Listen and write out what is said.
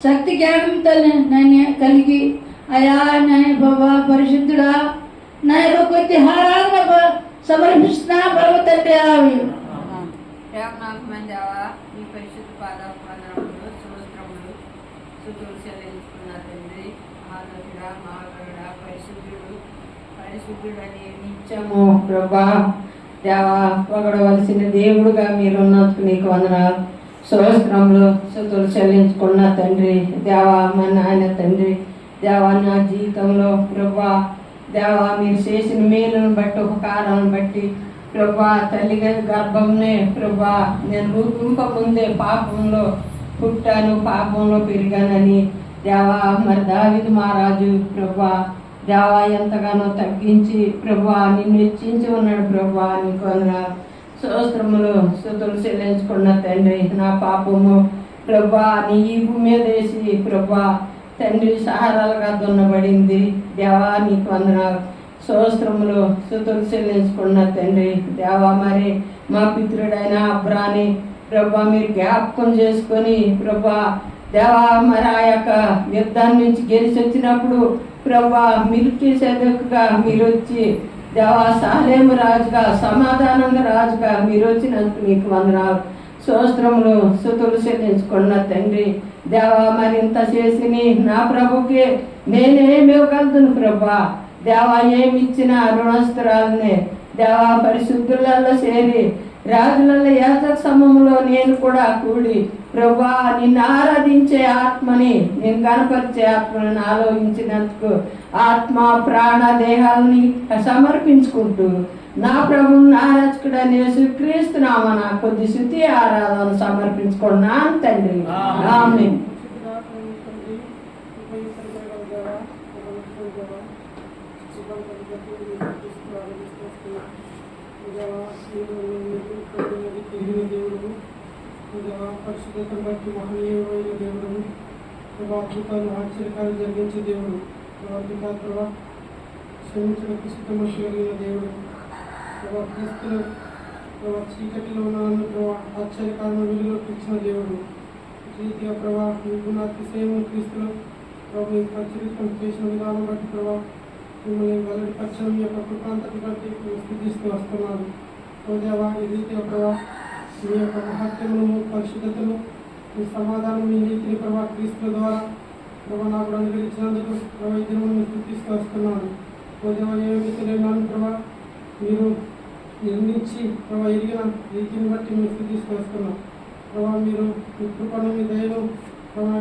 శక్తి జ్ఞానం కలిగి అయా నాయ బాబా పరిశుద్ధుడా నాయ కొద్ది హారాధన సమర్పిస్తున్నా పర్వతండి దేవనాథమంజావా ఈ పరిశుద్ధ పాదవందనములు స్తోత్రములు స్తుతులు చెల్లించుకున్న తండ్రి మహాగరుడా మహాగరుడా పరిశుద్ధుడని నిత్యము ప్రభా దేవా పొగడవలసిన దేవుడుగా మీరున్నందుకు నీకు వందనాలు. స్తోత్రములు స్తుతులు చెల్లించుకున్న తండ్రి దేవా మా నాయన తండ్రి దేవా నా జీవితంలో ప్రభా దేవా మీరు చేసిన మేలును బట్టి ఉపకారాలను బట్టి ప్రభా తల్లి గర్భంనే ప్రభా నేను రూపింపముందే పాపంలో పుట్టాను పాపంలో పెరిగానని దేవా మరి దావీదు మహారాజు ప్రభా దేవా ఎంతగానో తగ్గించి ప్రభా నిన్ను హెచ్చించి ఉన్నాడు ప్రభా నీకు వందనాలు. స్తోత్రములు స్తుతులు చెల్లించుకున్న తండ్రి నా పాపము ప్రభా నీ ఈపు మీద వేసి ప్రభా తండ్రి సహారాలుగా దున్నబడింది దేవా నీకు వందనాలు. స్తోత్రములు స్తుతులు చెల్లించుకున్న తండ్రి దేవా మరి మా పితృడైన అబ్రాని ప్రభా మీరు జ్ఞాపకం చేసుకొని ప్రభా దేవా మరి ఆ యొక్క యుద్ధాన్ని నుంచి గెలిచి వచ్చినప్పుడు ప్రభా మిల్కీ సెదకుగా మీరు వచ్చి దేవా సాలేము రాజుగా సమాధానంగా రాజుగా మీరు వచ్చినందుకు నీకు వందనాలు. స్తోత్రములు స్తుతులు చెల్లించుకున్న తండ్రి దేవా మరింత చేసి నా ప్రభుకి నేనేమి ఇవ్వగలుగుతాను ప్రభా దేవా ఏమి ఇచ్చిన రుణస్తురాలనే దేవా పరిశుద్ధులలో చేరి రాజులలో యాజక సమూహంలో నేను కూడా కూడి ప్రభా నిన్ను ఆరాధించే ఆత్మని నేను కనపరిచే ఆత్మని ఆలోచించినందుకు ఆత్మ ప్రాణ దేహాలని సమర్పించుకుంటూ నా ప్రభు నా రక్షకుడైన యేసుక్రీస్తు నామమున కొద్ది స్తుతి ఆరాధన సమర్పించుకున్నాను తండ్రి ఆమేన్. పరిశుద్ధతను బట్టి మహనీయమైన దేవుడు అద్భుతాలు ఆశ్చర్యకాలు జరిగించే దేవుడు ప్రభావ క్షమించడానికి సిద్ధమని కలిగిన దేవుడు క్రీస్తులు చీకటిలో ఉన్న ప్రభావ ఆశ్చర్యకాలను వెలుగులోకి ఇచ్చిన దేవుడు రీతిగా ప్రభావ మీకు నా అతిశయము క్రీస్తులు ప్రభు పరిచరితం చేసిన విధానం బట్టి ప్రభావ మిమ్మల్ని వెల్లడిపరచడం మీ యొక్క కృపాంతటి బట్టి స్థితిస్తూ వస్తున్నాను. దేవా ఈ రీతిగా ప్రభావ మీ యొక్క మహత్యమును పరిశుద్ధతను మీ సమాధానం మీ నీతిని ప్రభావ క్రీస్తుల ద్వారా ప్రభావ నాకు అనుగ్రహించినందుకు ప్రభావ ఈ దినమును స్థితిస్తూ వస్తున్నాను. దేవా ఏమి తెలియనాను ప్రభావ మీరు నిర్మించి ప్రభావ ఎరిగిన రీతిని బట్టి మీరు స్థితిస్తూ వస్తున్నాం. ప్రభావ మీరు మీ కృపను మీ దయను ప్రభావ